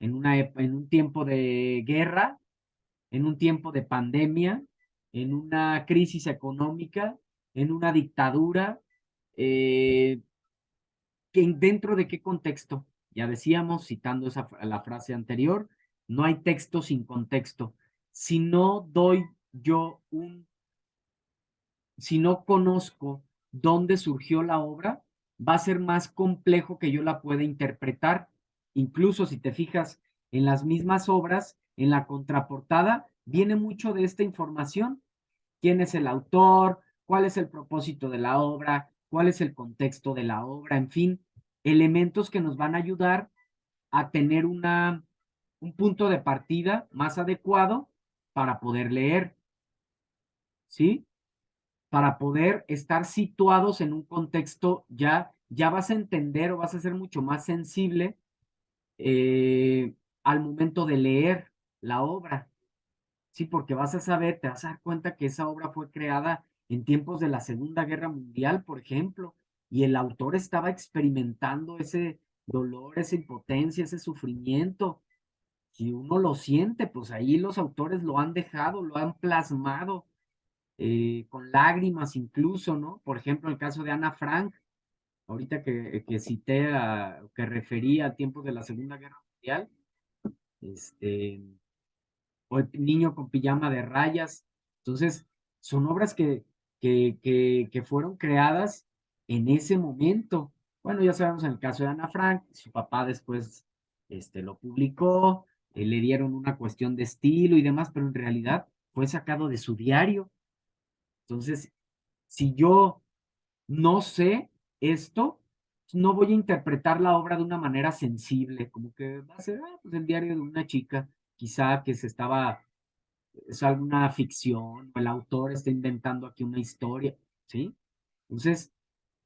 En un tiempo de guerra, en un tiempo de pandemia, en una crisis económica, en una dictadura, eh, ¿dentro de qué contexto? Ya decíamos, citando la frase anterior, no hay texto sin contexto. Si no doy yo si no conozco dónde surgió la obra, va a ser más complejo que yo la pueda interpretar. Incluso si te fijas en las mismas obras, en la contraportada, viene mucho de esta información. quién es el autor, cuál es el propósito de la obra, cuál es el contexto de la obra, en fin, elementos que nos van a ayudar a tener un punto de partida más adecuado para poder leer, ¿sí? Para poder estar situados en un contexto, ya vas a entender o vas a ser mucho más sensible al momento de leer la obra, ¿sí? Porque vas a saber, te vas a dar cuenta que esa obra fue creada en tiempos de la Segunda Guerra Mundial, por ejemplo, y el autor estaba experimentando ese dolor, esa impotencia, ese sufrimiento. Si uno lo siente, pues ahí los autores lo han dejado, lo han plasmado, con lágrimas incluso, ¿no? Por ejemplo, el caso de Ana Frank, ahorita que cité, que refería a tiempos de la Segunda Guerra Mundial, este, o el niño con pijama de rayas. Entonces, son obras que fueron creadas en ese momento. Bueno, ya sabemos en el caso de Ana Frank, su papá después lo publicó, le dieron una cuestión de estilo y demás, pero en realidad fue sacado de su diario. Entonces, si yo no sé esto, no voy a interpretar la obra de una manera sensible, como que va a ser pues el diario de una chica, quizá que se estaba, es alguna ficción, o el autor está inventando aquí una historia, ¿sí? Entonces,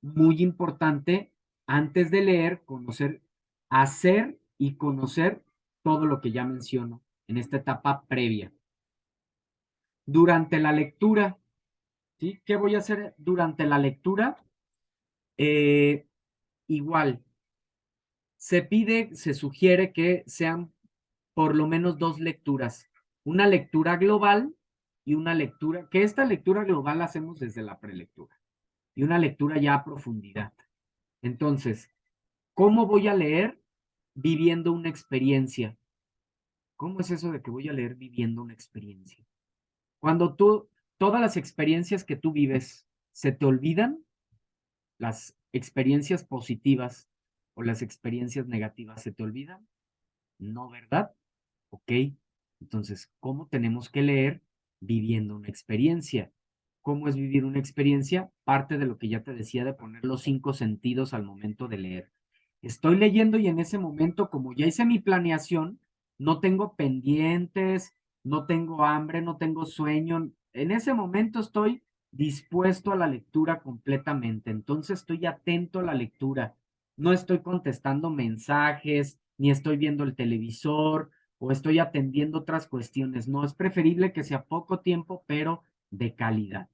muy importante, antes de leer, conocer, hacer y conocer todo lo que ya menciono en esta etapa previa. Durante la lectura, ¿sí? ¿Qué voy a hacer durante la lectura? Eh, igual, se pide, se sugiere que sean por lo menos dos lecturas. Una lectura global y una lectura, que esta lectura global la hacemos desde la prelectura y una lectura ya a profundidad. Entonces, ¿cómo voy a leer? Viviendo una experiencia. ¿Cómo es eso de que voy a leer viviendo una experiencia? Cuando todas las experiencias que tú vives se te olvidan, las experiencias positivas o las experiencias negativas se te olvidan, ¿no, verdad? Ok, entonces, ¿cómo tenemos que leer viviendo una experiencia? ¿Cómo es vivir una experiencia? Parte de lo que ya te decía de poner los cinco sentidos al momento de leer. Estoy leyendo y en ese momento, como ya hice mi planeación, no tengo pendientes, no tengo hambre, no tengo sueño. En ese momento estoy dispuesto a la lectura completamente. Entonces estoy atento a la lectura. No estoy contestando mensajes, ni estoy viendo el televisor o estoy atendiendo otras cuestiones. No, es preferible que sea poco tiempo, pero de calidad.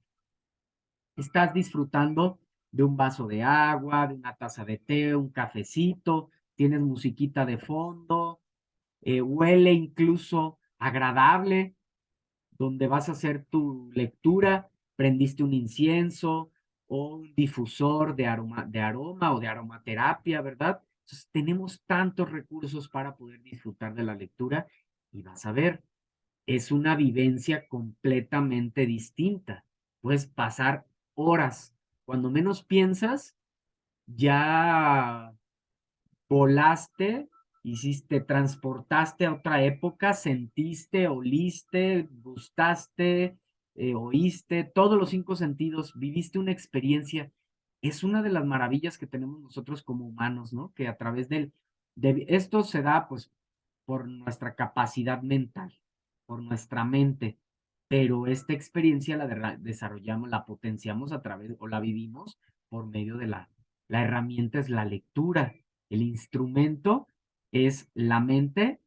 Estás disfrutando de un vaso de agua, de una taza de té, un cafecito, tienes musiquita de fondo, huele incluso agradable, donde vas a hacer tu lectura, prendiste un incienso o un difusor de aroma o de aromaterapia, ¿verdad? Entonces, tenemos tantos recursos para poder disfrutar de la lectura y vas a ver, es una vivencia completamente distinta. Puedes pasar horas. Cuando menos piensas, ya volaste, hiciste, transportaste a otra época, sentiste, oliste, gustaste, oíste, todos los cinco sentidos, viviste una experiencia. Es una de las maravillas que tenemos nosotros como humanos, ¿no? Que a través de esto se da, pues, por nuestra capacidad mental, por nuestra mente, pero esta experiencia la desarrollamos, la potenciamos a través, o la vivimos por medio de la herramienta es la lectura. El instrumento es la mente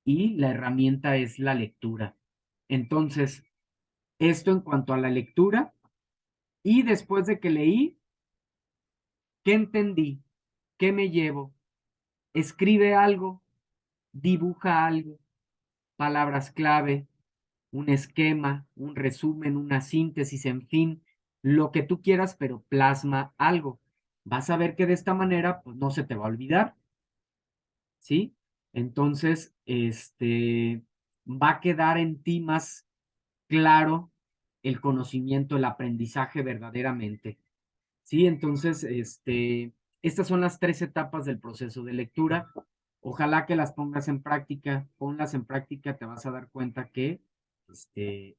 y la herramienta es la lectura. Entonces, esto en cuanto a la lectura. Y después de que leí, ¿qué entendí? ¿Qué me llevo? Escribe algo, dibuja algo, palabras clave, un esquema, un resumen, una síntesis, en fin, lo que tú quieras, pero plasma algo. Vas a ver que de esta manera, pues no se te va a olvidar. ¿Sí? Entonces, va a quedar en ti más claro el conocimiento, el aprendizaje verdaderamente, ¿sí? Entonces, estas son las tres etapas del proceso de lectura. Ojalá que las pongas en práctica, ponlas en práctica, te vas a dar cuenta que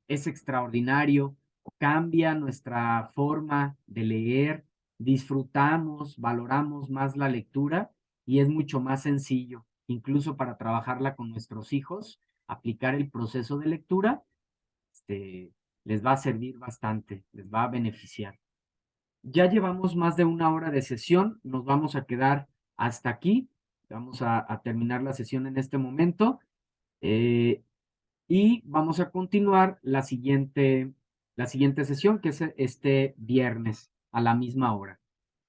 es extraordinario. cambia nuestra forma de leer, disfrutamos, valoramos más la lectura y es mucho más sencillo, incluso para trabajarla con nuestros hijos, aplicar el proceso de lectura, este, les va a servir bastante, les va a beneficiar. Ya llevamos más de una hora de sesión, nos vamos a quedar hasta aquí, vamos a terminar la sesión en este momento. Eh, y vamos a continuar la siguiente sesión, que es este viernes a la misma hora.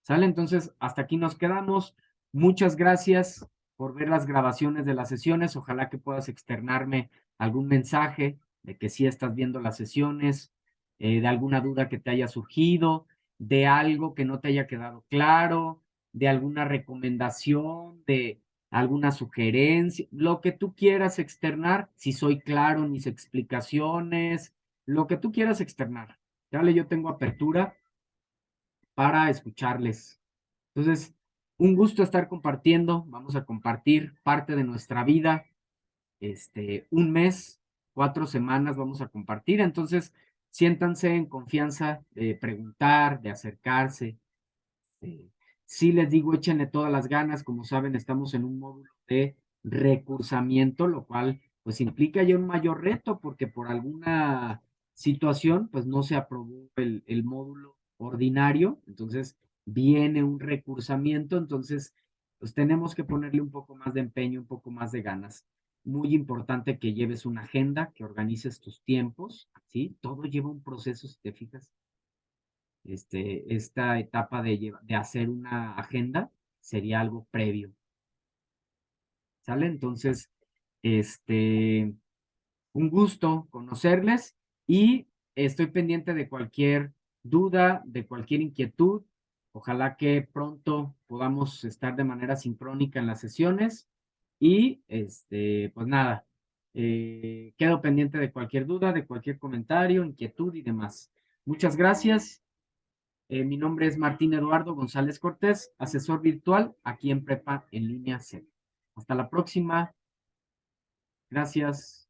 ¿Sale? Entonces, hasta aquí nos quedamos. Muchas gracias por ver las grabaciones de las sesiones. Ojalá que puedas externarme algún mensaje de que sí estás viendo las sesiones, de alguna duda que te haya surgido, de algo que no te haya quedado claro, de alguna recomendación, de alguna sugerencia, lo que tú quieras externar, si soy claro en mis explicaciones, lo que tú quieras externar. Dale, yo tengo apertura para escucharles. Entonces, un gusto estar compartiendo. Vamos a compartir parte de nuestra vida. Un mes, 4 semanas vamos a compartir. Entonces, siéntanse en confianza de preguntar, de acercarse. Eh, sí les digo, échenle todas las ganas. Como saben, estamos en un módulo de recursamiento, lo cual pues implica ya un mayor reto porque por alguna situación pues no se aprobó el módulo ordinario. Entonces viene un recursamiento. Entonces pues tenemos que ponerle un poco más de empeño, un poco más de ganas. Muy importante que lleves una agenda, que organices tus tiempos, ¿sí? Todo lleva un proceso, si te fijas. Esta etapa de hacer una agenda sería algo previo, ¿sale? Entonces, este, un gusto conocerles y estoy pendiente de cualquier duda, de cualquier inquietud. Ojalá que pronto podamos estar de manera sincrónica en las sesiones y, pues nada, quedo pendiente de cualquier duda, de cualquier comentario, inquietud y demás. Muchas gracias. Mi nombre es Martín Eduardo González Cortés, asesor virtual aquí en Prepa en línea C. Hasta la próxima. Gracias.